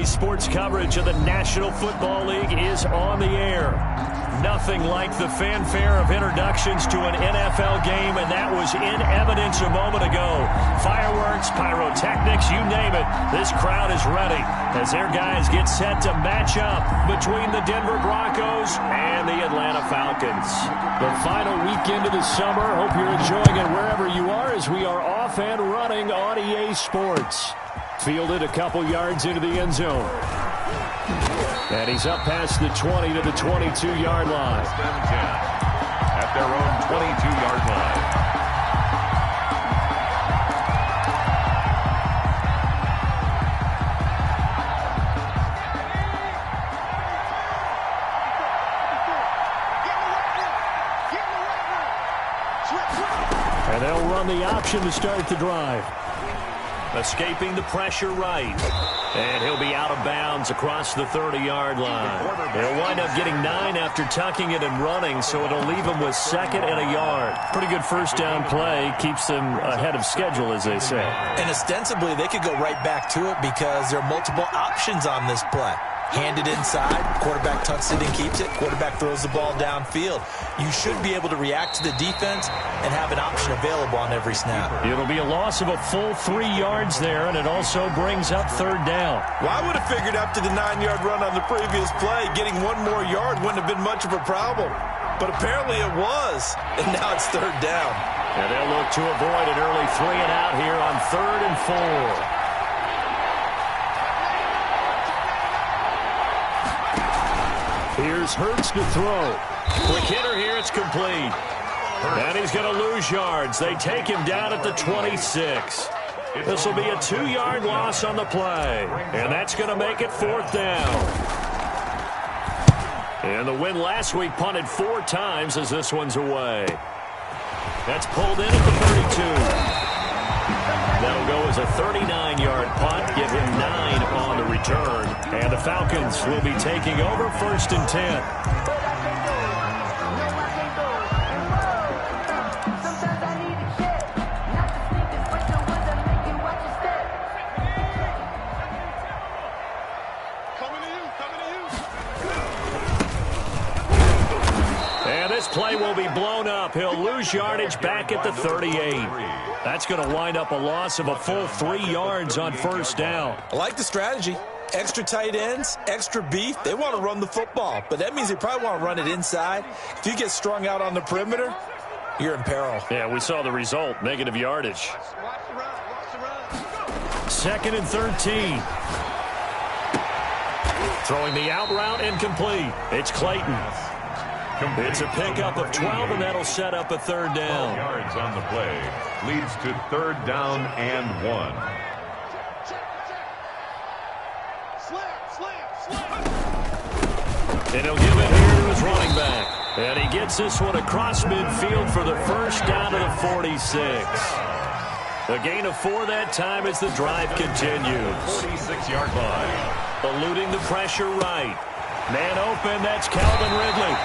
Sports coverage of the National Football League is on the air. Nothing like the fanfare of introductions to an NFL game, and that was in evidence a moment ago. Fireworks, pyrotechnics, you name it. This crowd is ready as their guys get set to match up between the Denver Broncos and the Atlanta Falcons. The final weekend of the summer. Hope you're enjoying it wherever you are as we are off and running on EA Sports. Fielded a couple yards into the end zone. And he's up past the 20 to the 22-yard line. At their own 22-yard line. And they'll run the option to start the drive. Escaping the pressure right. And he'll be out of bounds across the 30-yard line. They'll wind up getting 9 after tucking it and running, so it'll leave them with 2nd and a yard. Pretty good first down play. Keeps them ahead of schedule, as they say. And ostensibly, they could go right back to it because there are multiple options on this play. Handed inside, quarterback tucks it and keeps it, quarterback throws the ball downfield. You should be able to react to the defense and have an option available on every snap. It'll be a loss of a full 3 yards there, and it also brings up 3rd down. Well, I would have figured after the 9-yard run on the previous play, getting 1 more yard wouldn't have been much of a problem. But apparently it was, and now it's 3rd down. And they'll look to avoid an early 3 and out here on 3rd and 4. Here's Hurts to throw. Quick hitter here, it's complete. And he's going to lose yards. They take him down at the 26. This will be a 2-yard loss on the play. And that's going to make it 4th down. And the win last week punted 4 times as this one's away. That's pulled in at the 32. That'll go as a 39-yard punt, give him 9 on the return. And the Falcons will be taking over 1st and 10. And this play will be blown up. He'll lose yardage back at the 38. That's going to wind up a loss of a full 3 yards on 1st down. I like the strategy. Extra tight ends, extra beef. They want to run the football, but that means they probably want to run it inside. If you get strung out on the perimeter, you're in peril. Yeah, we saw the result, negative yardage. 2nd and 13. Throwing the out route incomplete. It's Clayton. It's a pickup of 12, and that'll set up a 3rd down. 12 yards on the play. Leads to 3rd down and 1. And he'll give it here to his running back. And he gets this one across midfield for the 1st down to the 46. A gain of 4 that time as the drive continues. 46-yard line. Eluding the pressure right. Man open, that's Calvin Ridley.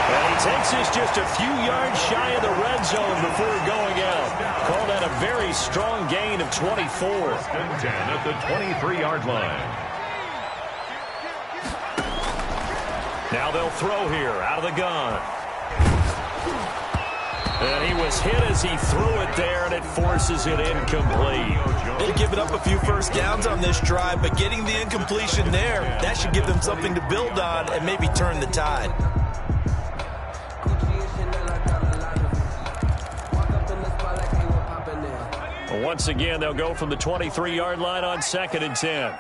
And he takes this just a few yards shy of the red zone before going out. Call that a very strong gain of 24. 1st and 10 at the 23-yard line. Now they'll throw here out of the gun. And he was hit as he threw it there, and it forces it incomplete. They've given up a few 1st downs on this drive, but getting the incompletion there, that should give them something to build on and maybe turn the tide. Well, once again, they'll go from the 23-yard line on 2nd and 10.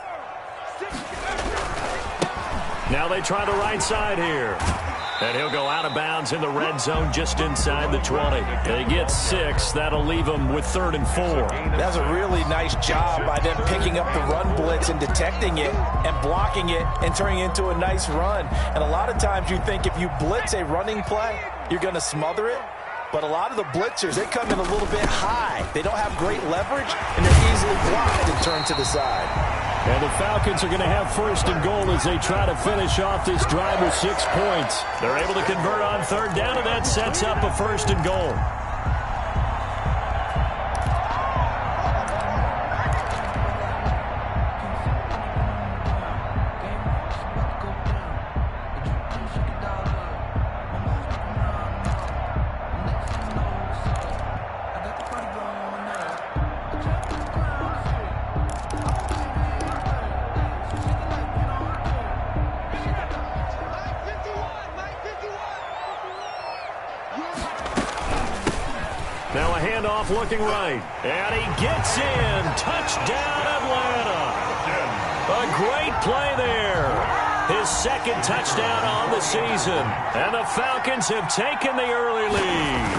Now they try the right side here. And he'll go out of bounds in the red zone just inside the 20. They get 6. That'll leave them with 3rd and 4. That's a really nice job by them picking up the run blitz and detecting it and blocking it and turning it into a nice run. And a lot of times you think if you blitz a running play, you're going to smother it. But a lot of the blitzers, they come in a little bit high. They don't have great leverage, and they're easily blocked and turned to the side. And the Falcons are going to have 1st and goal as they try to finish off this drive with 6 points. They're able to convert on 3rd down, and that sets up a 1st and goal. a handoff looking right. And he gets in. Touchdown, Atlanta. A great play there. His second touchdown on the season. And the Falcons have taken the early lead.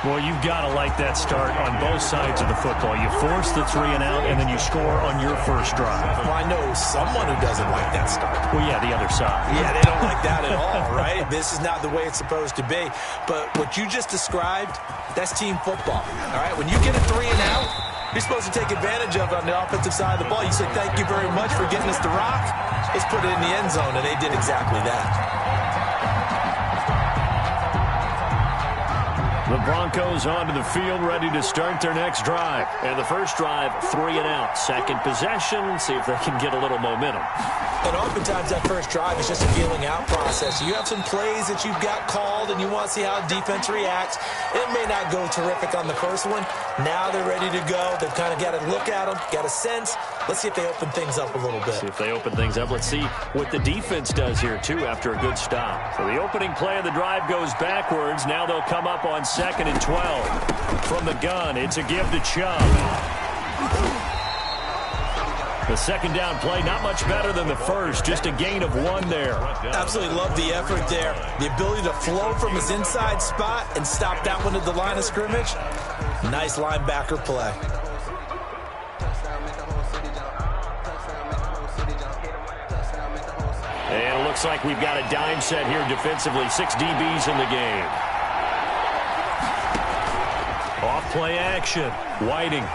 Well, you've got to like that start on both sides of the football. You force the 3 and out, and then you score on your first drive. Well, I know someone who doesn't like that start. Well, yeah, the other side. Yeah, they don't like that at all, right? This is not the way it's supposed to be. But what you just described, that's team football, all right? When you get a 3 and out, you're supposed to take advantage of it on the offensive side of the ball. You say, thank you very much for getting us the rock. Let's put it in the end zone, and they did exactly that. The Broncos onto the field, ready to start their next drive. And the first drive, 3 and out. Second possession, see if they can get a little momentum. And oftentimes that first drive is just a feeling out process. You have some plays that you've got called, and you want to see how defense reacts. It may not go terrific on the first one. Now they're ready to go. They've kind of got to look at them, got a sense. Let's see if they open things up a little bit. See if they open things up. Let's see what the defense does here, too, after a good stop. So the opening play of the drive goes backwards. Now they'll come up on 2nd and 12. From the gun, it's a give to Chubb. The second down play, not much better than the first. Just a gain of 1 there. Absolutely love the effort there. The ability to flow from his inside spot and stop that one at the line of scrimmage. Nice linebacker play. And it looks like we've got a dime set here defensively. 6 DBs in the game. Off play action. Whiting.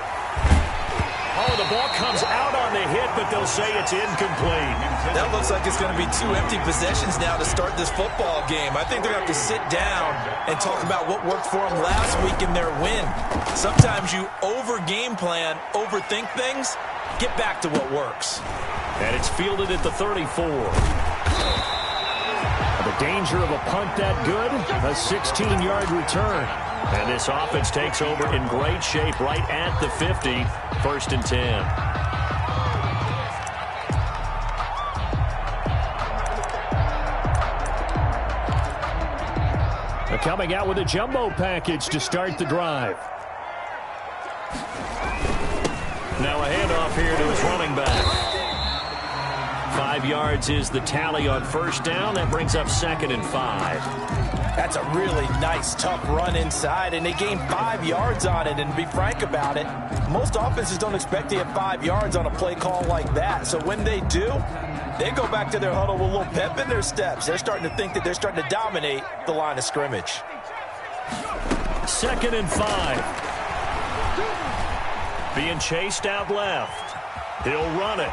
Oh, the ball comes out on the hit, but they'll say it's incomplete. That looks like it's going to be 2 empty possessions now to start this football game. I think they're going to have to sit down and talk about what worked for them last week in their win. Sometimes you over-game plan, overthink things. Get back to what works. And it's fielded at the 34. The danger of a punt that good, a 16-yard return. And this offense takes over in great shape right at the 50. 1st and 10. They're coming out with a jumbo package to start the drive. Now a handoff here to his running back. 5 yards is the tally on first down. That brings up 2nd and 5. That's a really nice, tough run inside, and they gained 5 yards on it. And to be frank about it, most offenses don't expect to have 5 yards on a play call like that. So when they do, they go back to their huddle with a little pep in their steps. They're starting to think that they're starting to dominate the line of scrimmage. 2nd and 5. Being chased out left. He'll run it.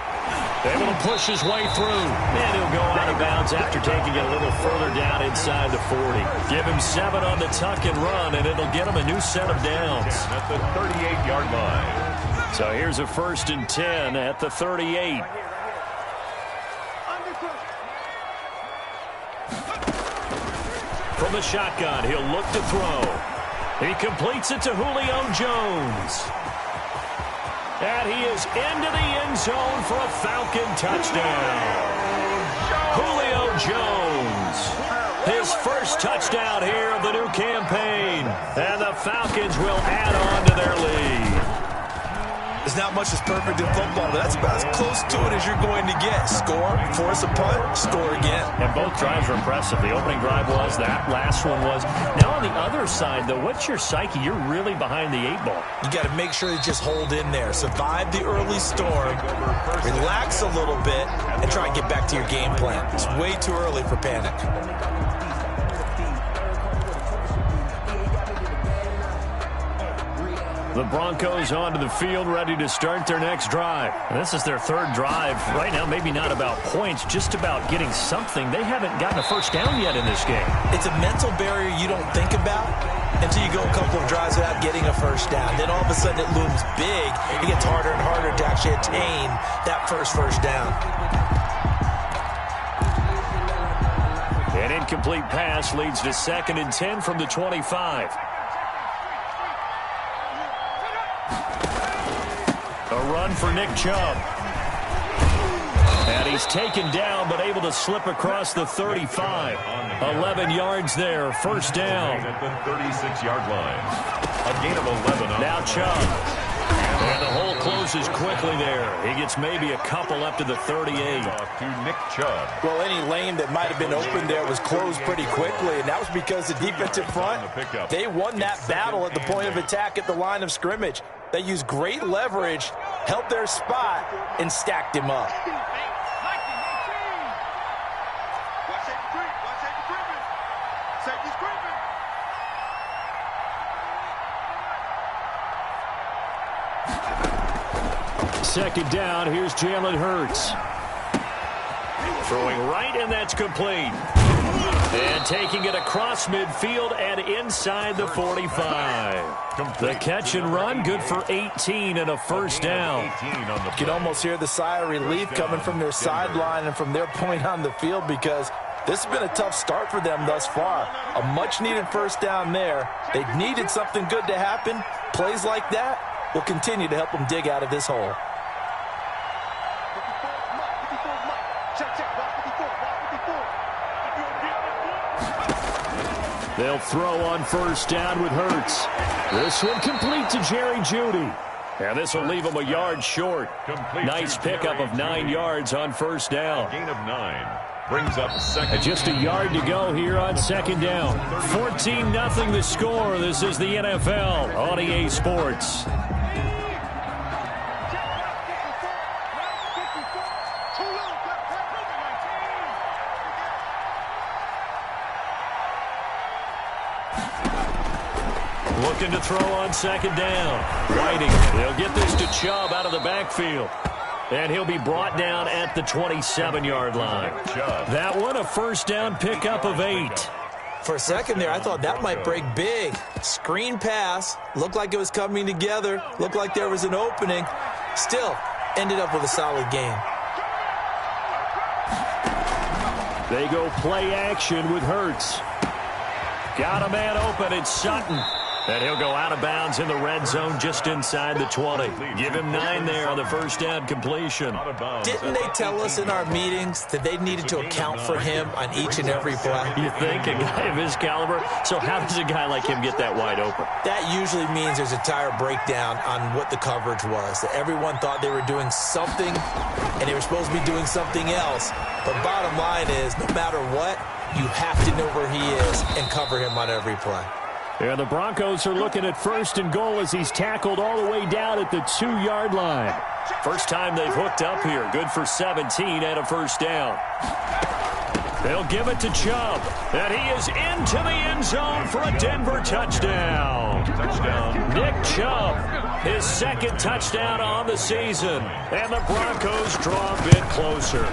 Able to push his way through. And he'll go out of bounds after taking it a little further down inside the 40. Give him 7 on the tuck and run, and it'll get him a new set of downs. At the 38-yard line. So here's a 1st and 10 at the 38. From the shotgun, he'll look to throw. He completes it to Julio Jones. And he is into the end zone for a Falcon touchdown. Julio Jones. His first touchdown here of the new campaign. And the Falcons will add on to their lead. There's not much that's perfect in football, but that's about as close to it as you're going to get. Score, force a punt, score again. And both drives were impressive. The opening drive was, that last one was. Now on the other side, though, what's your psyche? You're really behind the 8 ball. You got to make sure you just hold in there. Survive the early storm, relax a little bit, and try and get back to your game plan. It's way too early for panic. The Broncos onto the field, ready to start their next drive. And this is their 3rd drive. Right now, maybe not about points, just about getting something. They haven't gotten a first down yet in this game. It's a mental barrier you don't think about until you go a couple of drives without getting a first down. Then all of a sudden it looms big. It gets harder and harder to actually attain that first down. An incomplete pass leads to 2nd and 10 from the 25. A run for Nick Chubb. And he's taken down, but able to slip across the 35. 11 yards there, first down. At the 36-yard line. A gain of 11. Now Chubb. And the hole closes quickly there. He gets maybe a couple up to the 38. To Nick Chubb. Well, any lane that might have been open there was closed pretty quickly, and that was because the defensive front, they won that battle at the point of attack at the line of scrimmage. They used great leverage, held their spot, and stacked him up. Second down, here's Jalen Hurts. Throwing right, and that's complete. And taking it across midfield and inside the 45. The catch and run, good for 18 and a first down. You can almost hear the sigh of relief coming from their sideline and from their point on the field, because this has been a tough start for them thus far. A much-needed first down there. They needed something good to happen. Plays like that will continue to help them dig out of this hole. They'll throw on first down with Hurts. This one complete to Jerry Jeudy. And this will leave him a yard short. Nice pickup of 9 yards on first down. Gain of 9. Brings up second. Just a yard to go here on second down. 14-0 the score. This is the NFL on EA Sports. Looking to throw on second down. Whiting. They'll get this to Chubb out of the backfield. And he'll be brought down at the 27-yard line. That one, a first down pickup of 8. For a second there, I thought that might break big. Screen pass. Looked like it was coming together. Looked like there was an opening. Still, ended up with a solid game. They go play action with Hurts. Got a man open. It's Sutton. And he'll go out of bounds in the red zone just inside the 20. Give him 9 there on the first down completion. Didn't they tell us in our meetings that they needed to account for him on each and every play? You think? A guy of his caliber? So how does a guy like him get that wide open? That usually means there's a tire breakdown on what the coverage was. That everyone thought they were doing something, and they were supposed to be doing something else. But bottom line is, no matter what, you have to know where he is and cover him on every play. And the Broncos are looking at first and goal as he's tackled all the way down at the 2-yard line. First time they've hooked up here. Good for 17 and a first down. They'll give it to Chubb. And he is into the end zone for a Denver touchdown. Nick Chubb, his second touchdown on the season. And the Broncos draw a bit closer.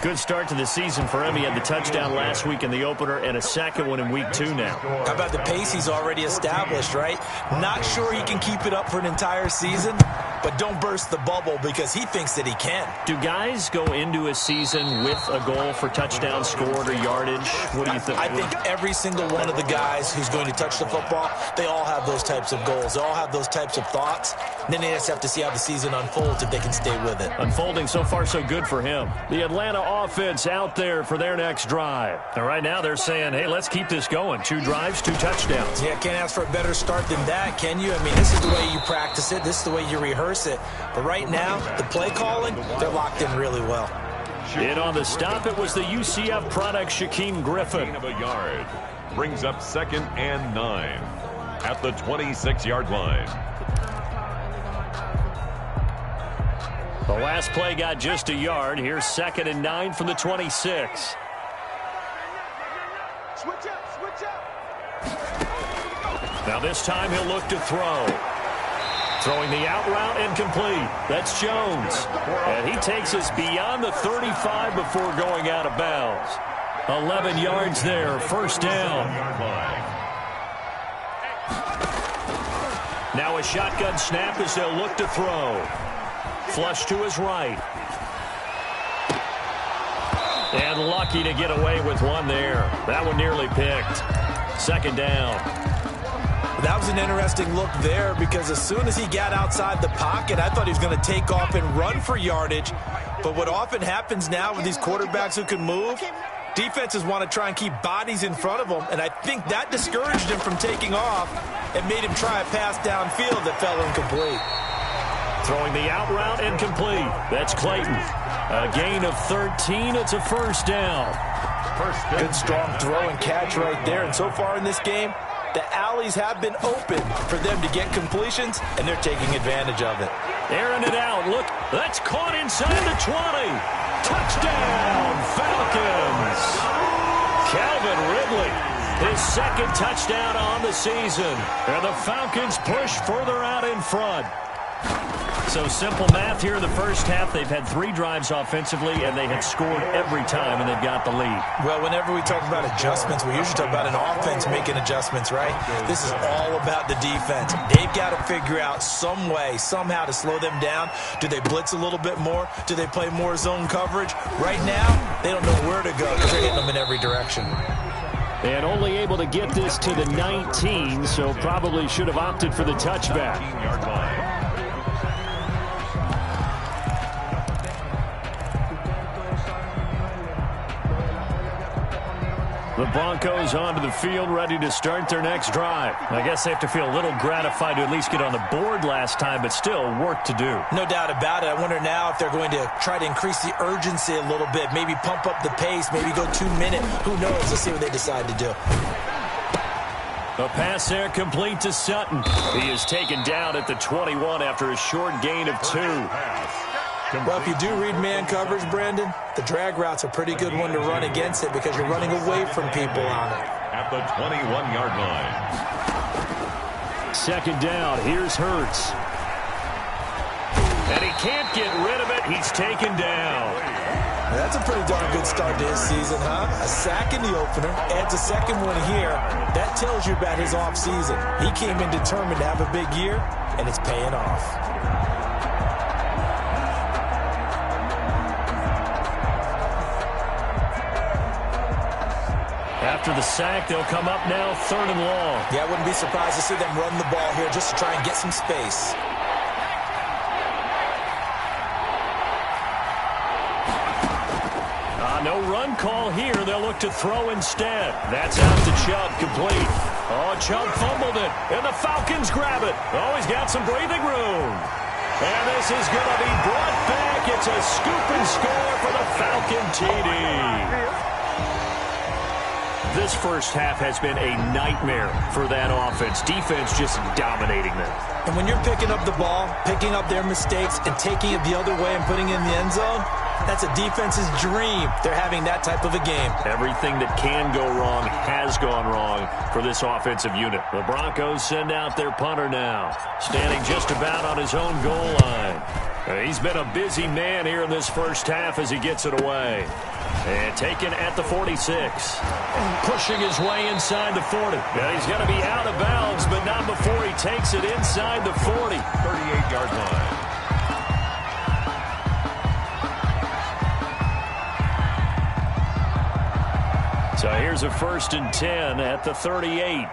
Good start to the season for him. He had the touchdown last week in the opener and a second one in week 2 now. How about the pace he's already established, right? Not sure he can keep it up for an entire season, but don't burst the bubble because he thinks that he can. Do guys go into a season with a goal for touchdown scored or yardage? What do you think? I think every single one of the guys who's going to touch the football, they all have those types of goals. They all have those types of thoughts. And then they just have to see how the season unfolds if they can stay with it. Unfolding so far so good for him. The Atlanta offense out there for their next drive. And right now they're saying, hey, let's keep this going. 2 drives, 2 touchdowns. Yeah, can't ask for a better start than that, can you? I mean, this is the way you practice it. This is the way you rehearse it. But right now, the play calling, they're locked in really well. In on the stop, it was the UCF product, Shaquem Griffin. Of a yard. Brings up second and 9 at the 26-yard line. The last play got just a yard. Here's second and 9 from the 26. Switch up. Now this time he'll look to throw. Throwing the out route incomplete. That's Jones. And he takes us beyond the 35 before going out of bounds. 11 yards there, first down. Now a shotgun snap as they'll look to throw. Flush to his right. And lucky to get away with one there. That one nearly picked. Second down. That was an interesting look there because as soon as he got outside the pocket, I thought he was going to take off and run for yardage. But what often happens now with these quarterbacks who can move, defenses want to try and keep bodies in front of them, and I think that discouraged him from taking off and made him try a pass downfield that fell incomplete. Throwing the out route incomplete. That's Clayton. A gain of 13. It's a first down. Good strong throw and catch right there. And so far in this game, the alleys have been open for them to get completions, and they're taking advantage of it. Airing it out. Look, that's caught inside the 20. Touchdown, Falcons. Calvin Ridley, his second touchdown on the season. And the Falcons push further out in front. So simple math here in the first half. They've had 3 drives offensively, and they have scored every time, and they've got the lead. Well, whenever we talk about adjustments, we usually talk about an offense making adjustments, right? This is all about the defense. They've got to figure out some way, somehow to slow them down. Do they blitz a little bit more? Do they play more zone coverage? Right now, they don't know where to go because they're hitting them in every direction. And only able to get this to the 19, so probably should have opted for the touchback. The Broncos onto the field, ready to start their next drive. I guess they have to feel a little gratified to at least get on the board last time, but still work to do. No doubt about it. I wonder now if they're going to try to increase the urgency a little bit, maybe pump up the pace, maybe go 2-minute. Who knows? Let's see what they decide to do. A pass there complete to Sutton. He is taken down at the 21 after a short gain of 2. Well, if you do read man coverage, Brandon, the drag route's a pretty good one to run against it because you're running away from people on it. At the 21-yard line. Second down. Here's Hurts. And he can't get rid of it. He's taken down. That's a pretty darn good start to his season, huh? A sack in the opener, adds a second one here. That tells you about his offseason. He came in determined to have a big year, and it's paying off. After the sack, they'll come up now 3rd and long. Yeah, I wouldn't be surprised to see them run the ball here just to try and get some space. No run call here. They'll look to throw instead. That's out to Chubb, complete. Oh, Chubb fumbled it, and the Falcons grab it. Oh, he's got some breathing room. And this is going to be brought back. It's a scoop and score for the Falcon TD. This first half has been a nightmare for that offense. Defense just dominating them. And when you're picking up the ball, picking up their mistakes, and taking it the other way and putting it in the end zone, that's a defense's dream. They're having that type of a game. Everything that can go wrong has gone wrong for this offensive unit. The Broncos send out their punter now, standing just about on his own goal line. He's been a busy man here in this first half as he gets it away. And taken at the 46. Pushing his way inside the 40. Now he's going to be out of bounds, but not before he takes it inside the 40. 38-yard line. So here's a 1st and 10 at the 38.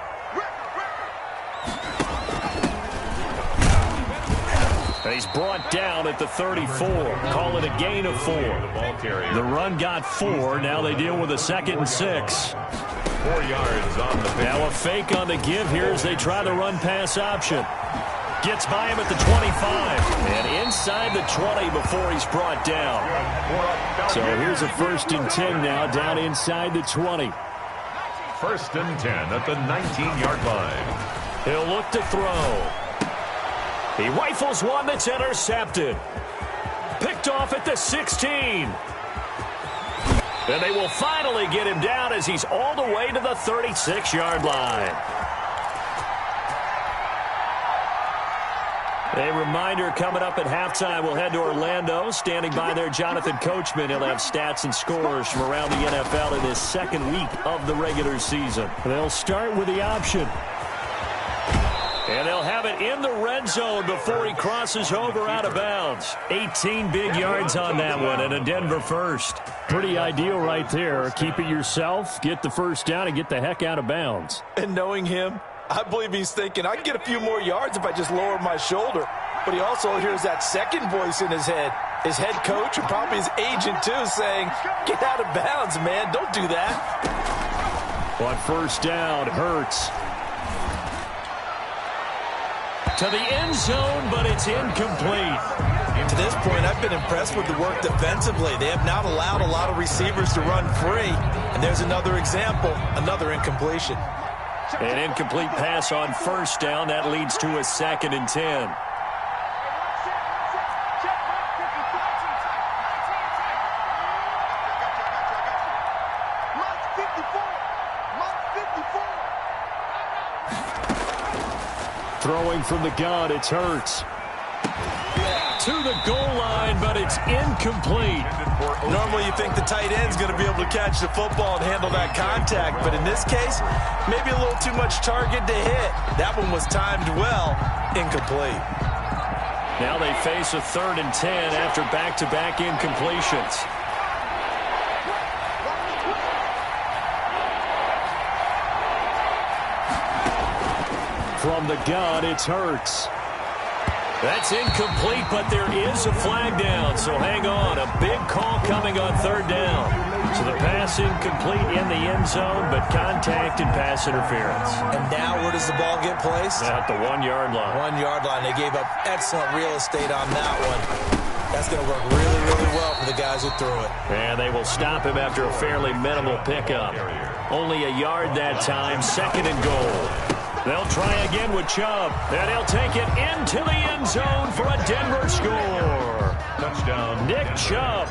And he's brought down at the 34. Call it a gain of 4. The run got 4. Now they deal with a 2nd and 6. 4 yards on the pitch. Now a fake on the give here as they try the run-pass option. Gets by him at the 25. And inside the 20 before he's brought down. So here's a 1st and 10 now down inside the 20. 1st and 10 at the 19-yard line. He'll look to throw. He rifles one that's intercepted. Picked off at the 16. And they will finally get him down as he's all the way to the 36-yard line. A reminder coming up at halftime, we'll head to Orlando. Standing by there, Jonathan Coachman. He'll have stats and scores from around the NFL in his 2nd week of the regular season. They'll start with the option. And they'll have it in the red zone before he crosses over out of bounds. 18 big yards on that one and a Denver first. Pretty ideal right there. Keep it yourself, get the first down, and get the heck out of bounds. And knowing him, I believe he's thinking, I can get a few more yards if I just lower my shoulder. But he also hears that second voice in his head. His head coach and probably his agent, too, saying, get out of bounds, man. Don't do that. On first down, Hurts. To the end zone, but it's incomplete. To this point, I've been impressed with the work defensively. They have not allowed a lot of receivers to run free. And there's another example, another incompletion. An incomplete pass on first down. That leads to a 2nd and 10. Throwing from the gun, it's Hurts. To the goal line, but it's incomplete. Normally you think the tight end's going to be able to catch the football and handle that contact, but in this case, maybe a little too much target to hit. That one was timed well, incomplete. Now they face a 3rd and 10 after back-to-back incompletions. From the gun, it's Hurts. That's incomplete, but there is a flag down, so hang on. A big call coming on 3rd down. So the pass incomplete in the end zone, but contact and pass interference. And now where does the ball get placed? At the 1-yard line. 1-yard line. They gave up excellent real estate on that one. That's going to work really, really well for the guys who threw it. And they will stop him after a fairly minimal pickup. Only a yard that time, 2nd and goal. They'll try again with Chubb, and he'll take it into the end zone for a Denver score. Touchdown. Nick Chubb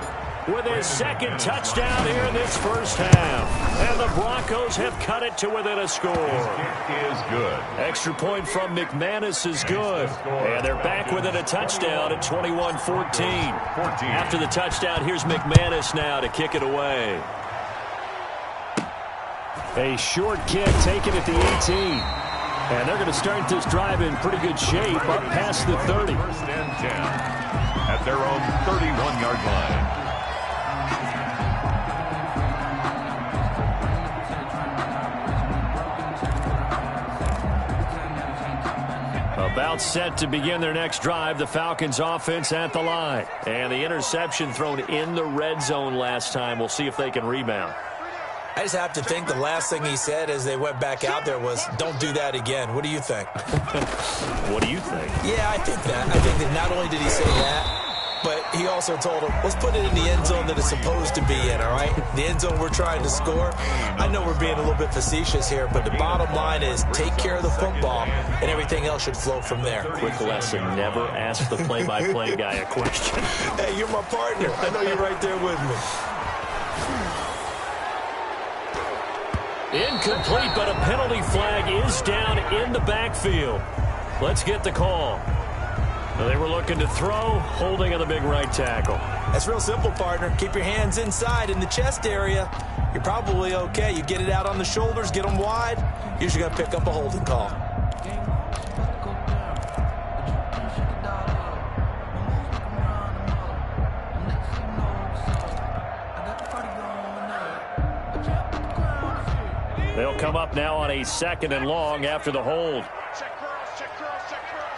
with his 2nd touchdown here in this first half. And the Broncos have cut it to within a score. Kick is good. Extra point from McManus is good. And they're back within a touchdown at 21-14. After the touchdown, here's McManus now to kick it away. A short kick taken at the 18. And they're going to start this drive in pretty good shape up past the 30. 1st and 10 at their own 31-yard line. About set to begin their next drive, the Falcons offense at the line. And the interception thrown in the red zone last time. We'll see if they can rebound. I just have to think the last thing he said as they went back out there was, don't do that again. What do you think? What do you think? Yeah, I think that. I think that not only did he say that, but he also told him, let's put it in the end zone that it's supposed to be in, all right? The end zone we're trying to score. I know we're being a little bit facetious here, but the bottom line is take care of the football, and everything else should flow from there. Quick lesson, never ask the play-by-play guy a question. Hey, you're my partner. I know you're right there with me. Incomplete, but a penalty flag is down in the backfield. Let's get the call. They were looking to throw, holding on the big right tackle. That's real simple, partner. Keep your hands inside in the chest area. You're probably okay. You get it out on the shoulders, get them wide. Usually going to pick up a holding call. They'll come up now on a 2nd and long after the hold. Check curls, check curls, check curls.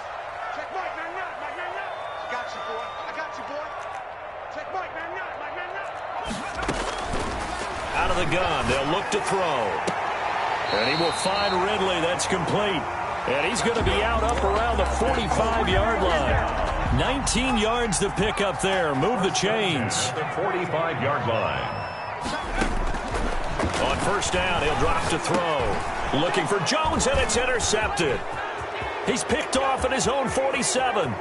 Check Mike, man, I got you, boy. I got you, boy. Check Mike, man, Out of the gun, they'll look to throw. And he will find Ridley. That's complete. And he's going to be out up around the 45-yard line. 19 yards to pick up there. Move the chains. The 45-yard line. On first down, he'll drop to throw. Looking for Jones, and it's intercepted. He's picked off at his own 47.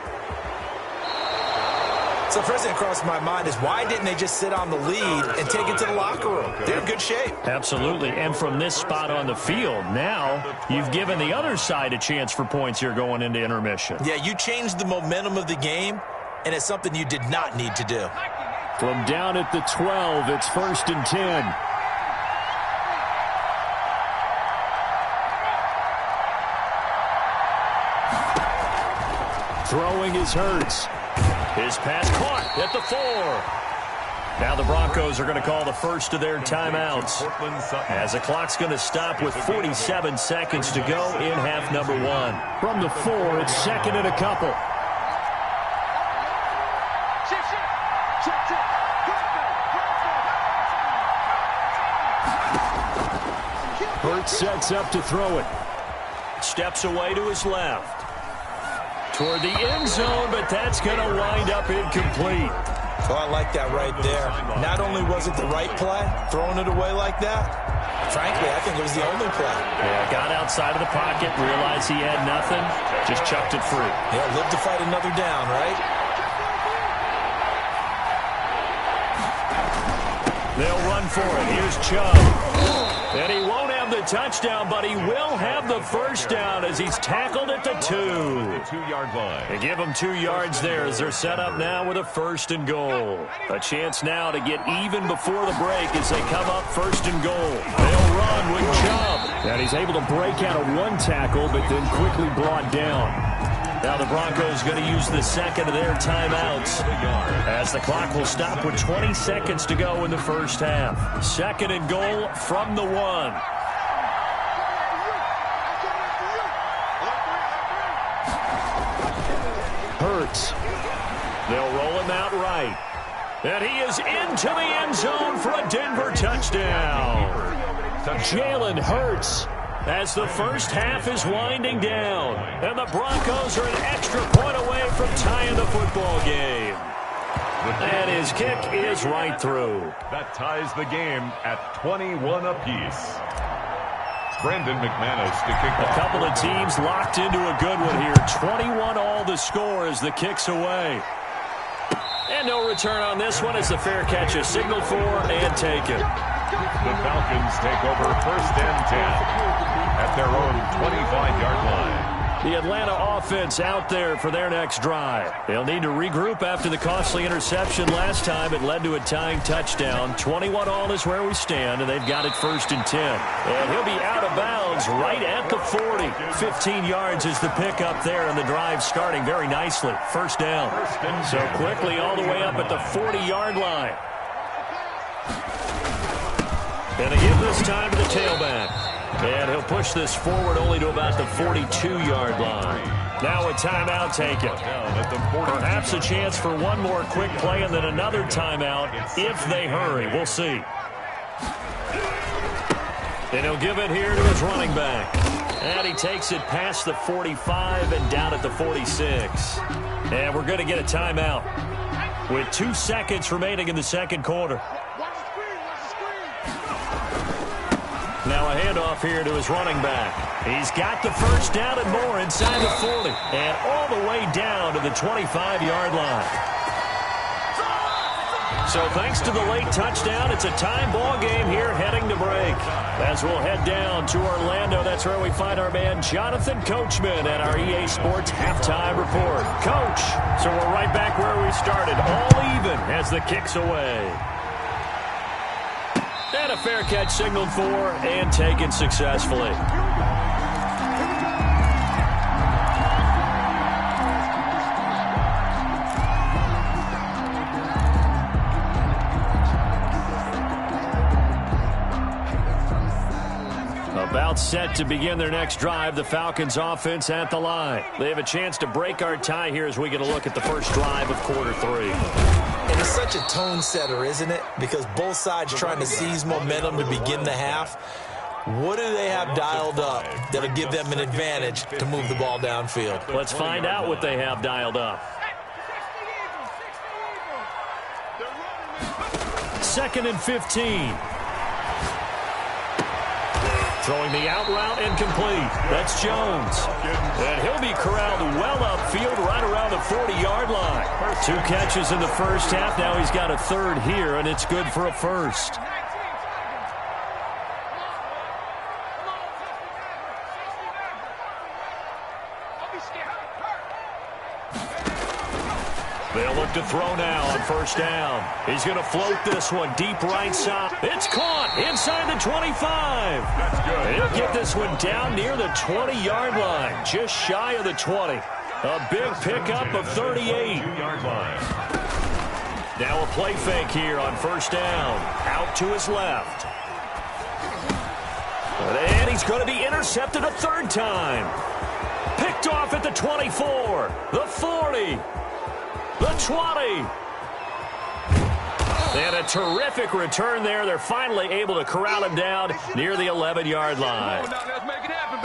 So first thing that crossed my mind is why didn't they just sit on the lead and take it to the locker room? They're in good shape. Absolutely. And from this spot on the field, now you've given the other side a chance for points here going into intermission. Yeah, you changed the momentum of the game, and it's something you did not need to do. From down at the 12, it's 1st and 10. Throwing is Hurts. His pass caught at the 4. Now the Broncos are going to call the first of their timeouts, as the clock's going to stop with 47 seconds to go in half number 1. From the 4, it's second and a couple. Hurts sets up to throw it. Steps away to his left. Toward the end zone, but that's going to wind up incomplete. Oh, I like that right there. Not only was it the right play, throwing it away like that, frankly, I think it was the only play. Yeah, got outside of the pocket, realized he had nothing, just chucked it free. Yeah, live to fight another down, right? They'll run for it. Here's Chubb. And he won't have the touchdown, but he will have the first down as he's tackled at the 2. The 2-yard line. They give him 2 yards there as they're set up now with a first and goal. A chance now to get even before the break as they come up first and goal. They'll run with Chubb. And he's able to break out of 1 tackle, but then quickly brought down. Now the Broncos going to use the second of their timeouts as the clock will stop with 20 seconds to go in the first half. Second and goal from the 1. Hurts. They'll roll him out right. And he is into the end zone for a Denver touchdown. Jalen Hurts. As the first half is winding down, and the Broncos are an extra point away from tying the football game. And his kick is right through. That ties the game at 21 apiece. Brandon McManus to kick off. A couple of teams locked into a good one here. 21 all the score as the kick's away. And no return on this one as the fair catch is signaled for and taken. The Falcons take over first and 10 at their own 25-yard line. The Atlanta offense out there for their next drive. They'll need to regroup after the costly interception last time. It led to a tying touchdown. 21 all is where we stand, and they've got it first and 10. And he'll be out of bounds right at the 40. 15 yards is the pickup there, and the drive starting very nicely. First down. So quickly all the way up at the 40-yard line. And they give this time to the tailback. And he'll push this forward only to about the 42-yard line. Now a timeout taken. Perhaps a chance for one more quick play and then another timeout if they hurry. We'll see. And he'll give it here to his running back. And he takes it past the 45 and down at the 46. And we're going to get a timeout with 2 seconds remaining in the second quarter. Now a handoff here to his running back. He's got the first down and more inside the 40. And all the way down to the 25-yard line. So thanks to the late touchdown, it's a time ball game here heading to break. As we'll head down to Orlando, that's where we find our man Jonathan Coachman at our EA Sports Halftime Report. Coach, so we're right back where we started, all even as the kick's away. And a fair catch signaled for and taken successfully. About set to begin their next drive, the Falcons offense at the line. They have a chance to break our tie here as we get a look at the first drive of quarter 3. And it's such a tone setter, isn't it? Because both sides trying to seize momentum to begin the half. What do they have dialed up that'll give them an advantage to move the ball downfield? Let's find out what they have dialed up. Second and 15. Throwing the out route incomplete. That's Jones. And he'll be corralled well upfield right around the 40-yard line. 2 catches in the first half. Now he's got a third here, and it's good for a first. They'll look to throw now on first down. He's going to float this one deep right side. It's caught inside the 25. That's good. He'll get this one down near the 20-yard line, just shy of the 20. A big pickup of 38. 2-yard line. Now a play fake here on first down. Out to his left. And he's going to be intercepted a third time. Picked off at the 24, the 40, the 20. And a terrific return there. They're finally able to corral him down near the 11-yard line.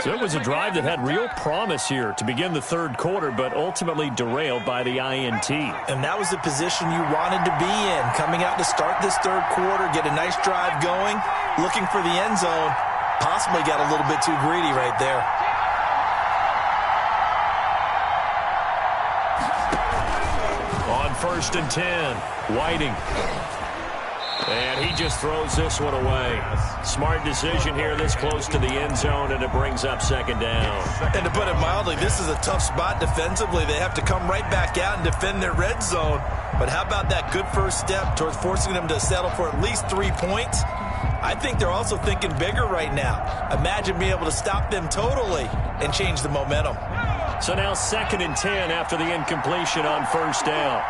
So it was a drive that had real promise here to begin the third quarter, but ultimately derailed by the INT. And that was the position you wanted to be in. Coming out to start this third quarter, get a nice drive going, looking for the end zone. Possibly got a little bit too greedy right there. On first and 10, Whiting. And he just throws this one away. Smart decision here this close to the end zone, and it brings up second down. And to put it mildly, this is a tough spot defensively. They have to come right back out and defend their red zone. But how about that good first step towards forcing them to settle for at least 3 points? I think they're also thinking bigger right now. Imagine being able to stop them totally and change the momentum. So now second and 10 after the incompletion on first down.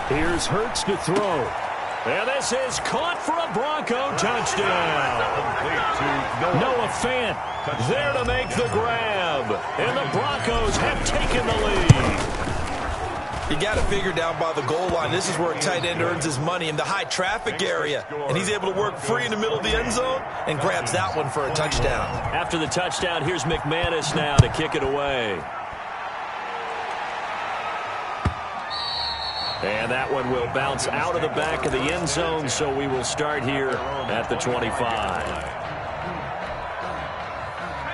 Here's Hurts to throw. And this is caught for a Bronco touchdown. Noah Fant there to make the grab. And the Broncos have taken the lead. You got to figure down by the goal line. This is where a tight end earns his money, in the high traffic area. And he's able to work free in the middle of the end zone and grabs that one for a touchdown. After the touchdown, here's McManus now to kick it away. And that one will bounce out of the back of the end zone, so we will start here at the 25.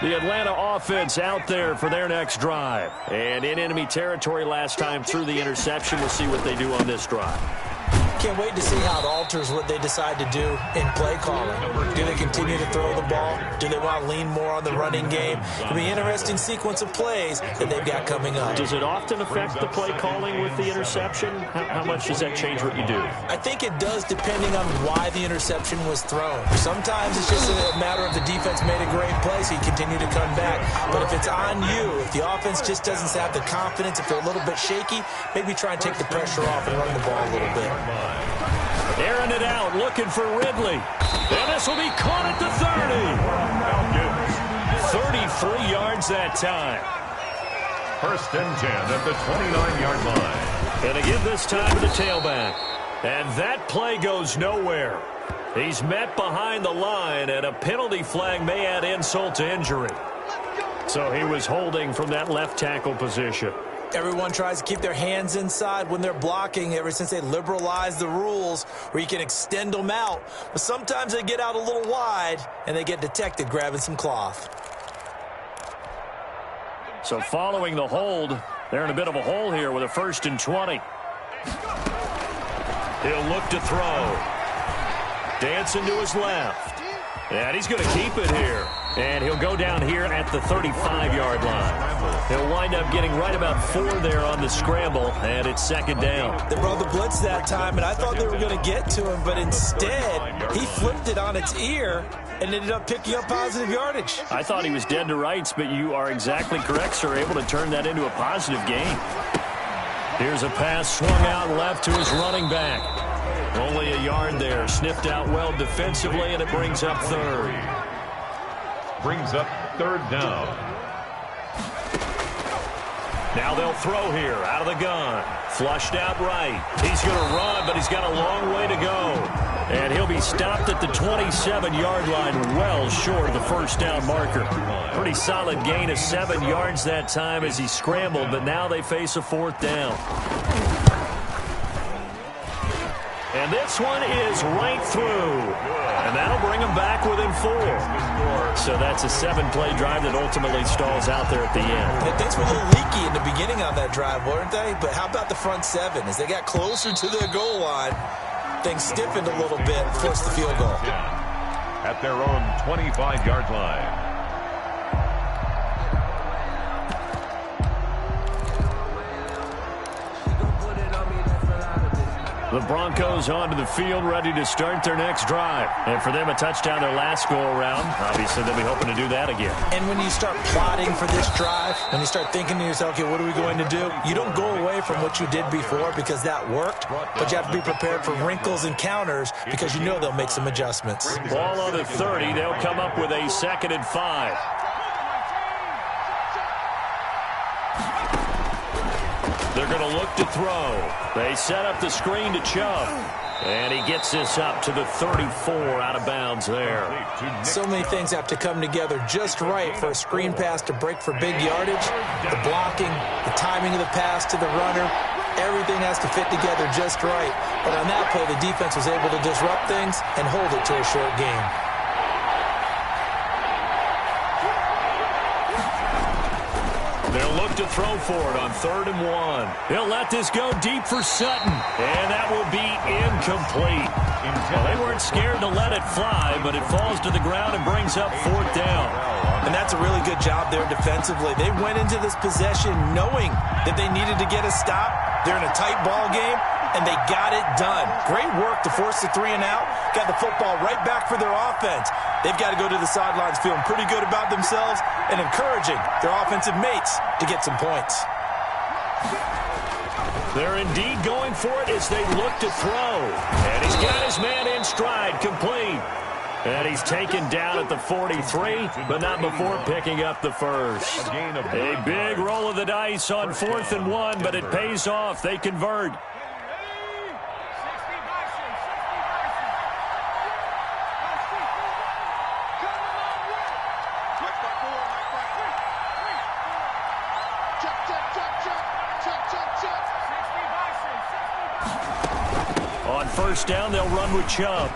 The Atlanta offense out there for their next drive. And in enemy territory last time through the interception. We'll see what they do on this drive. Can't wait to see how it alters what they decide to do in play calling. Do they continue to throw the ball? Do they want to lean more on the running game? It'll be an interesting sequence of plays that they've got coming up. Does it often affect the play calling with the interception? How much does that change what you do? I think it does, depending on why the interception was thrown. Sometimes it's just a matter of the defense made a great play, so you continue to come back. But if it's on you, if the offense just doesn't have the confidence, if they're a little bit shaky, maybe try and take the pressure off and run the ball a little bit. Airing it out, looking for Ridley. And this will be caught at the 30. 33 yards that time. First and 10 at the 29-yard line. And again this time to the tailback. And that play goes nowhere. He's met behind the line, and a penalty flag may add insult to injury. So he was holding from that left tackle position. Everyone tries to keep their hands inside when they're blocking ever since they liberalized the rules where you can extend them out. But sometimes they get out a little wide and they get detected grabbing some cloth. So following the hold, they're in a bit of a hole here with a first and 20. He'll look to throw. Dancing to his left. And he's going to keep it here. And he'll go down here at the 35-yard line. He'll wind up getting right about 4 there on the scramble, and it's second down. They brought the blitz that time, and I thought they were going to get to him, but instead he flipped it on its ear and ended up picking up positive yardage. I thought he was dead to rights, but you are exactly correct, sir, able to turn that into a positive gain. Here's a pass swung out left to his running back. Only a yard there, sniffed out well defensively, and it brings up third. Brings up third down. Now they'll throw here out of the gun. Flushed out right. He's going to run, but he's got a long way to go. And he'll be stopped at the 27-yard line, well short of the first down marker. Pretty solid gain of 7 yards that time as he scrambled, but now they face a fourth down. And this one is right through. And that'll bring them back within 4. So that's a 7-play drive that ultimately stalls out there at the end. And things were a little leaky in the beginning on that drive, weren't they? But how about the front 7? As they got closer to their goal line, things stiffened a little bit, forced the field goal. At their own 25-yard line. The Broncos onto the field, ready to start their next drive. And for them, a touchdown their last go-around. Obviously, they'll be hoping to do that again. And when you start plotting for this drive, when you start thinking to yourself, okay, what are we going to do? You don't go away from what you did before because that worked, but you have to be prepared for wrinkles and counters because you know they'll make some adjustments. Ball on the 30. They'll come up with a 2nd and 5. They're going to look to throw. They set up the screen to Chubb. And he gets this up to the 34 out of bounds there. So many things have to come together just right for a screen pass to break for big yardage. The blocking, the timing of the pass to the runner, everything has to fit together just right. But on that play, the defense was able to disrupt things and hold it to a short game. They'll look to throw for it on 3rd and 1. They'll let this go deep for Sutton, and that will be incomplete. Well, they weren't scared to let it fly, but it falls to the ground and brings up 4th down. And that's a really good job there defensively. They went into this possession knowing that they needed to get a stop. They're in a tight ball game, and they got it done. Great work to force the 3 and out. Got the football right back for their offense. They've got to go to the sidelines feeling pretty good about themselves and encouraging their offensive mates to get some points. They're indeed going for it as they look to throw. And he's got his man in stride, complete. And he's taken down at the 43, but not before picking up the first. A big roll of the dice on 4th and 1, but it pays off. They convert. On 1st down, they'll run with Chubb.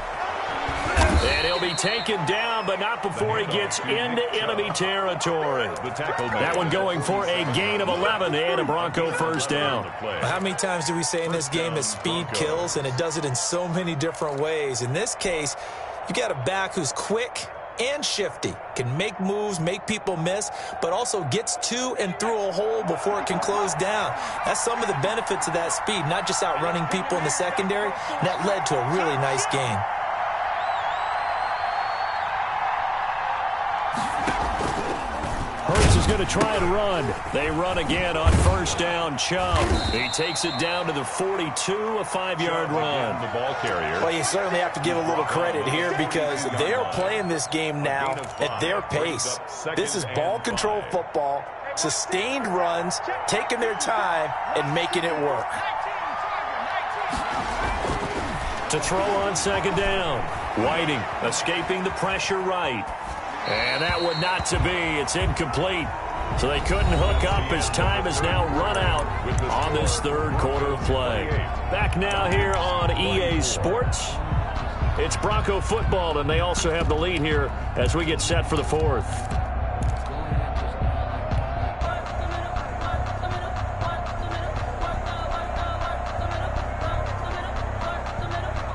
And he'll be taken down, but not before he gets into enemy territory. That one going for a gain of 11 and a Bronco 1st down. How many times do we say in this game that speed kills, and it does it in so many different ways? In this case, you got a back who's quick and shifty, can make moves, make people miss, but also gets to and through a hole before it can close down. That's some of the benefits of that speed, not just outrunning people in the secondary, and that led to a really nice gain. Hurts is going to try and run. They run again on 1st down. Chubb. He takes it down to the 42, a 5-yard run. The ball carrier. Well, you certainly have to give a little credit here because they are playing this game now at their pace. This is ball control football, sustained runs, taking their time, and making it work. To throw on 2nd down. Whiting escaping the pressure right. And that one not to be. It's incomplete. So they couldn't hook up as time is now run out on this 3rd quarter of play. Back now here on EA Sports. It's Bronco football, and they also have the lead here as we get set for the 4th.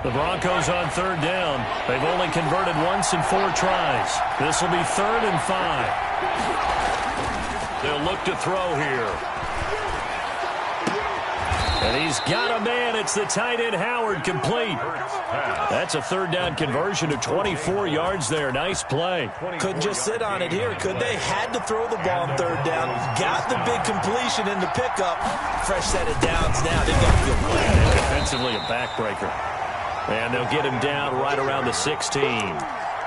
The Broncos on 3rd down. They've only converted once in 4 tries. This will be 3rd and 5. They'll look to throw here. And he's got a man. It's the tight end Howard, complete. That's a 3rd down conversion of 24 yards there. Nice play. Couldn't just sit on it here, could they? Had to throw the ball on 3rd down. Got the big completion in the pickup. Fresh set of downs now. They've got to feel great. And defensively, a backbreaker. And they'll get him down right around the 16.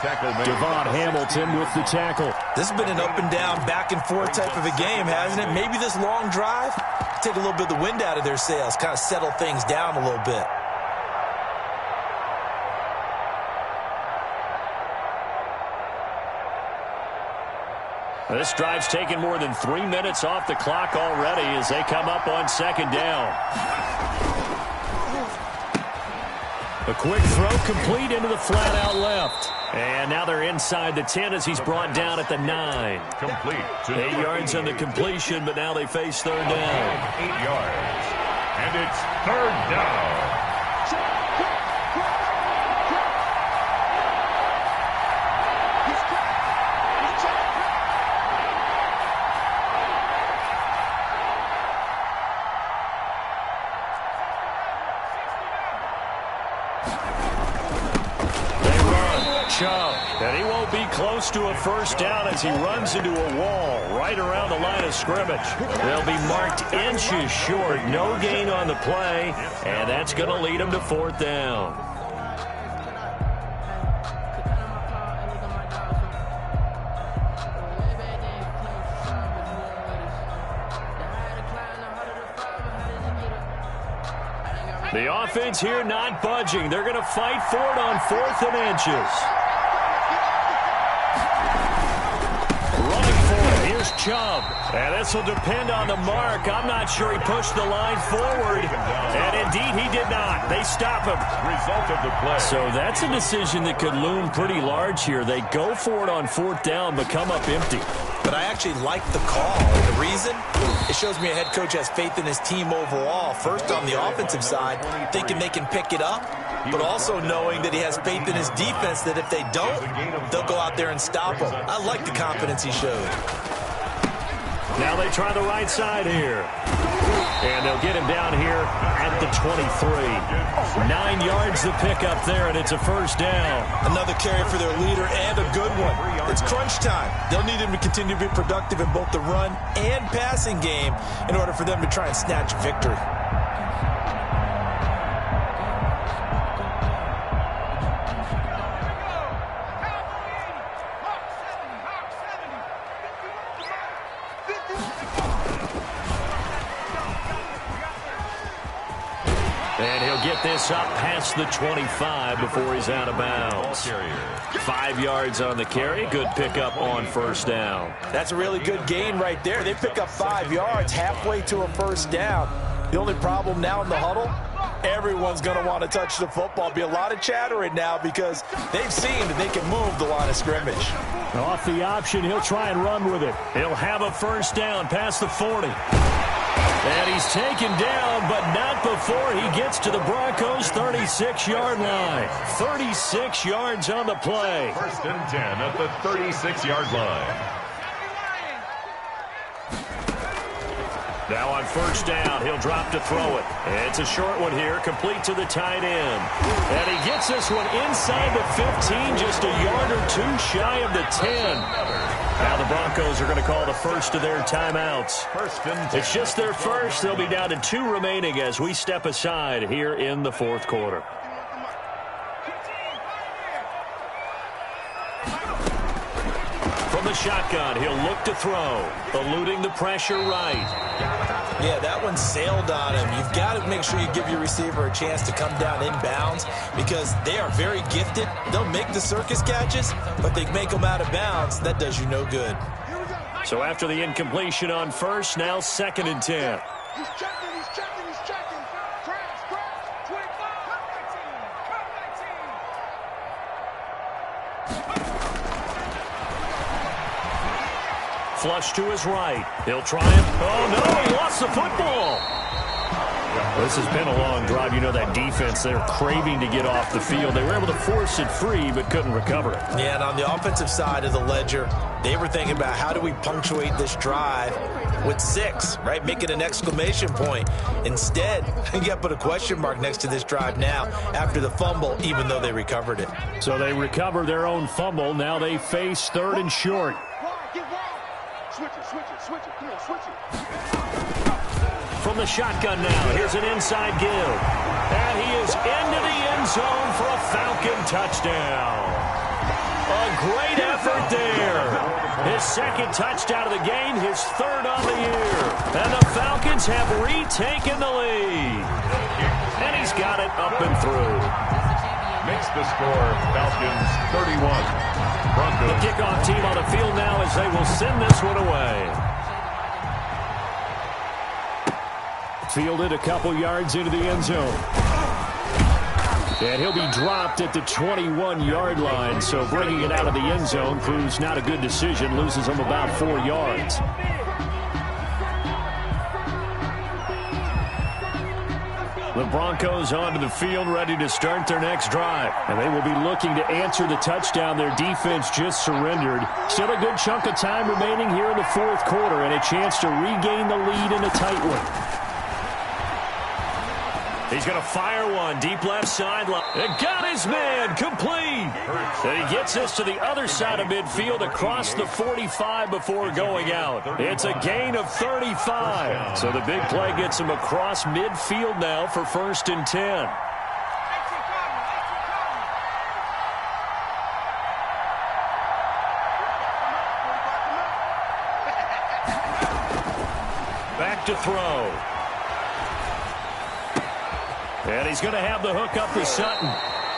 Devon Hamilton with the tackle. This has been an up and down, back and forth type of a game, hasn't it? Maybe this long drive, take a little bit of the wind out of their sails, kind of settle things down a little bit. This drive's taken more than 3 minutes off the clock already as they come up on 2nd down. A quick throw complete into the flat out left. And now they're inside the 10 as he's brought down at the 9. Complete. 8 yards on the completion, but now they face 3rd down. 8 yards. And it's 3rd down. will be close to a first down as he runs into a wall right around the line of scrimmage. They'll be marked inches short. No gain on the play, and that's going to lead him to fourth down. The offense here not budging. They're going to fight for it on 4th and inches. Running for it. Here's Chubb. And this will depend on the mark. I'm not sure he pushed the line forward. And indeed, he did not. They stop him. Result of the play. So that's a decision that could loom pretty large here. They go for it on 4th down, but come up empty. But I actually like the call. The reason? It shows me a head coach has faith in his team overall. First, on the offensive side, thinking they can pick it up, but also knowing that he has faith in his defense that if they don't, they'll go out there and stop him. I like the confidence he showed. Now they try the right side here. And they'll get him down here at the 23. 9 yards to pick up there, and it's a first down. Another carry for their leader and a good one. It's crunch time. They'll need him to continue to be productive in both the run and passing game in order for them to try and snatch victory. And he'll get this up past the 25 before he's out of bounds. 5 yards on the carry. Good pickup on first down. That's a really good gain right there. They pick up 5 yards halfway to a first down. The only problem now in the huddle, everyone's going to want to touch the football. Be a lot of chattering now because they've seen that they can move the line of scrimmage. Off the option, he'll try and run with it. He'll have a first down past the 40. And he's taken down, but not before he gets to the Broncos' 36-yard line. 36 yards on the play. 1st and 10 at the 36-yard line. Now on first down, he'll drop to throw it. It's a short one here, complete to the tight end. And he gets this one inside the 15, just a yard or two shy of the 10. Now the Broncos are going to call the first of their timeouts. 1st and 10. It's just their first. They'll be down to 2 remaining as we step aside here in the 4th quarter. From the shotgun, he'll look to throw, eluding the pressure right. Yeah, that one sailed on him. You've got to make sure you give your receiver a chance to come down inbounds because they are very gifted. They'll make the circus catches, but they make them out of bounds. That does you no good. So after the incompletion on first, now 2nd and 10. He's checking, he's checking, he's checking. Crash, 25, 19. Flush to his right. He'll try it. Oh, no, he lost the football. This has been a long drive. You know that defense, they're craving to get off the field. They were able to force it free, but couldn't recover it. Yeah, and on the offensive side of the ledger, they were thinking about how do we punctuate this drive with 6, right? Make it an exclamation point. Instead, you got to put a question mark next to this drive now after the fumble, even though they recovered it. So they recover their own fumble. Now they face 3rd and short. Get wide. Switch it. Come on, switch it. From the shotgun now, here's an inside give. And he is into the end zone for a Falcon touchdown. A great effort there. His 2nd touchdown of the game, his 3rd on the year. And the Falcons have retaken the lead. And he's got it up and through. Makes the score Falcons 31. Broncos. The kickoff team on the field now as they will send this one away. Fielded a couple yards into the end zone. And he'll be dropped at the 21-yard line, so bringing it out of the end zone proves not a good decision, loses him about 4 yards. The Broncos onto the field, ready to start their next drive. And they will be looking to answer the touchdown their defense just surrendered. Still a good chunk of time remaining here in the 4th quarter and a chance to regain the lead in a tight one. He's going to fire one deep left sideline. And got his man complete. And he gets this to the other side of midfield across the 45 before going out. It's a gain of 35. So the big play gets him across midfield now for 1st and 10. Back to throw. And he's going to have the hook up to Sutton.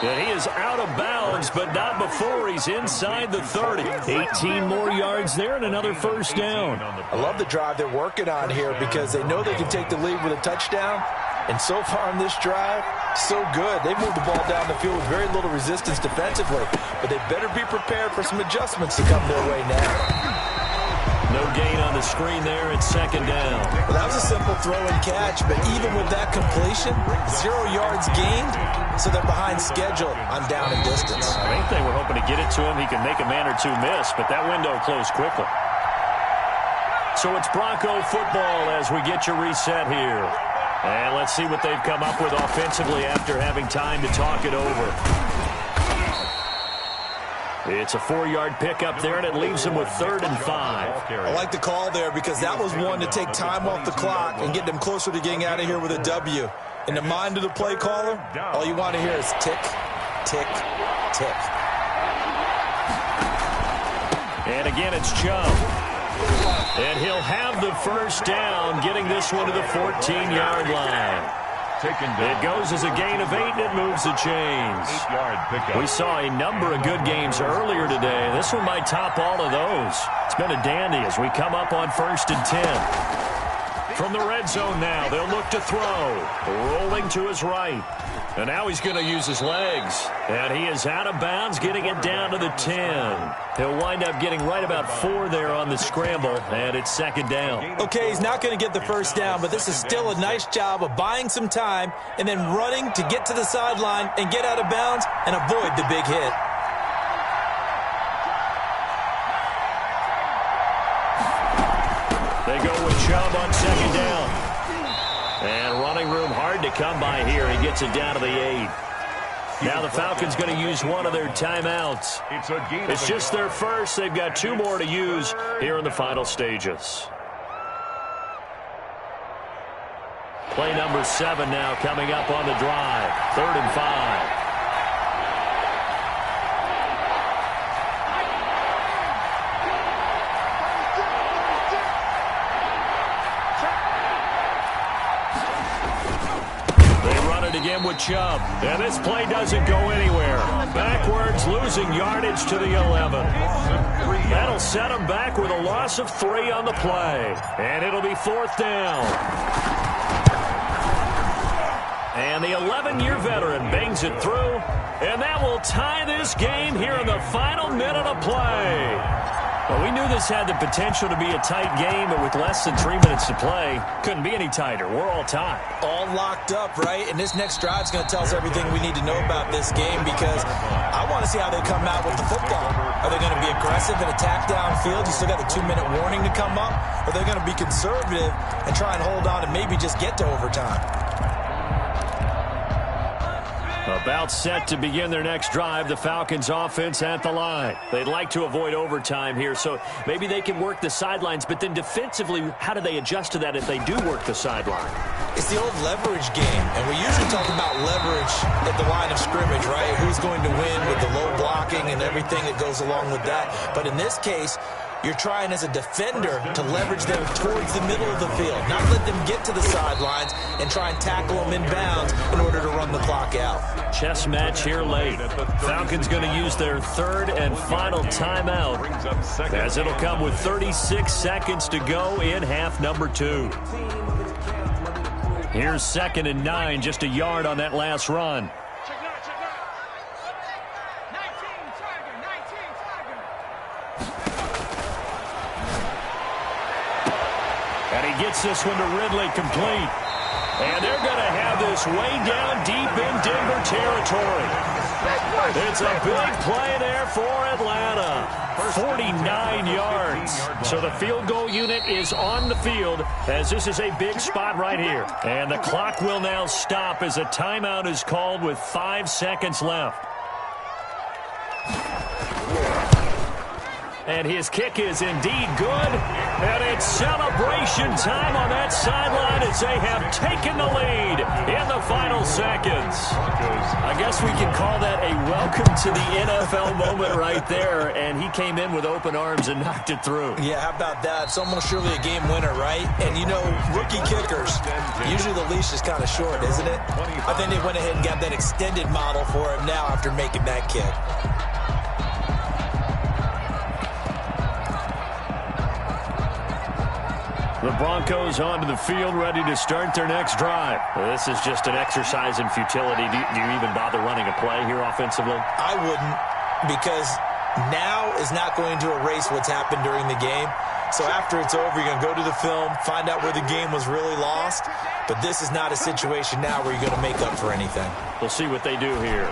And he is out of bounds, but not before he's inside the 30. 18 more yards there and another 1st down. I love the drive they're working on here because they know they can take the lead with a touchdown. And so far in this drive, so good. They moved the ball down the field with very little resistance defensively. But they better be prepared for some adjustments to come their way now. No gain on the screen there. It's 2nd down. Well, that was a simple throw and catch, but even with that completion, 0 yards gained, so they're behind schedule on down and distance. I think they were hoping to get it to him. He can make a man or two miss, but that window closed quickly. So it's Bronco football as we get your reset here. And let's see what they've come up with offensively after having time to talk it over. It's a 4-yard pickup there, and it leaves him with 3rd and 5. I like the call there because that was one to take time off the clock and get them closer to getting out of here with a W. In the mind of the play caller, all you want to hear is tick, tick, tick. And again, it's Chubb. And he'll have the 1st down, getting this one to the 14-yard line. It goes as a gain of 8, and it moves the chains. We saw a number of good games earlier today. This one might top all of those. It's been a dandy as we come up on 1st and 10. From the red zone now, they'll look to throw. Rolling to his right. And now he's going to use his legs. And he is out of bounds, getting it down to the 10. He'll wind up getting right about 4 there on the scramble, and it's 2nd down. Okay, he's not going to get the 1st down, but this is still a nice job of buying some time and then running to get to the sideline and get out of bounds and avoid the big hit. They go with Chubb on 2nd down. And running room hard to come by here. He gets it down to the 8. Now the Falcons going to use one of their timeouts. It's just their first. They've got 2 more to use here in the final stages. Play number 7 now coming up on the drive. 3rd and 5. Again with Chubb. And this play doesn't go anywhere. Backwards, losing yardage to the 11. That'll set him back with a loss of 3 on the play. And it'll be 4th down. And the 11-year veteran bangs it through. And that will tie this game here in the final minute of play. Well, we knew this had the potential to be a tight game, but with less than 3 minutes to play, couldn't be any tighter. We're all tied. All locked up, right? And this next drive is going to tell us everything we need to know about this game because I want to see how they come out with the football. Are they going to be aggressive and attack downfield? You still got the 2-minute warning to come up? Or are they going to be conservative and try and hold on and maybe just get to overtime? About set to begin their next drive, the Falcons offense at the line. They'd like to avoid overtime here, so maybe they can work the sidelines, but then defensively, how do they adjust to that if they do work the sideline? It's the old leverage game, and we usually talk about leverage at the line of scrimmage, right? Who's going to win with the low blocking and everything that goes along with that. But in this case, you're trying as a defender to leverage them towards the middle of the field, not let them get to the sidelines and try and tackle them in bounds in order to run the clock out. Chess match here late. Falcons going to use their 3rd and final timeout as it'll come with 36 seconds to go in half number 2. Here's 2nd and 9, just a yard on that last run. Gets this one to Ridley complete. And they're going to have this way down deep in Denver territory. It's a big play there for Atlanta. 49 yards. So the field goal unit is on the field as this is a big spot right here. And the clock will now stop as a timeout is called with 5 seconds left. And his kick is indeed good. And it's celebration time on that sideline as they have taken the lead in the final seconds. I guess we can call that a welcome to the NFL moment right there. And he came in with open arms and knocked it through. Yeah, how about that? It's almost surely a game winner, right? And, you know, rookie kickers, usually the leash is kind of short, isn't it? I think they went ahead and got that extended model for him now after making that kick. The Broncos onto the field, ready to start their next drive. Well, this is just an exercise in futility. Do you even bother running a play here offensively? I wouldn't, because now is not going to erase what's happened during the game. So after it's over, you're going to go to the film, find out where the game was really lost. But this is not a situation now where you're going to make up for anything. We'll see what they do here.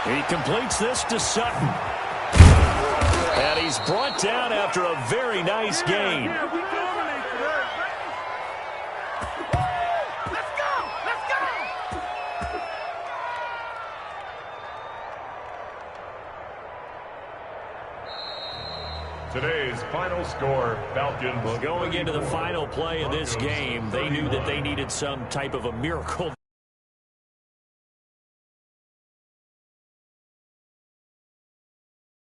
He completes this to Sutton. And he's brought down after a very nice gain. Today's final score, Falcons. Well, going into the final play of this game, they knew that they needed some type of a miracle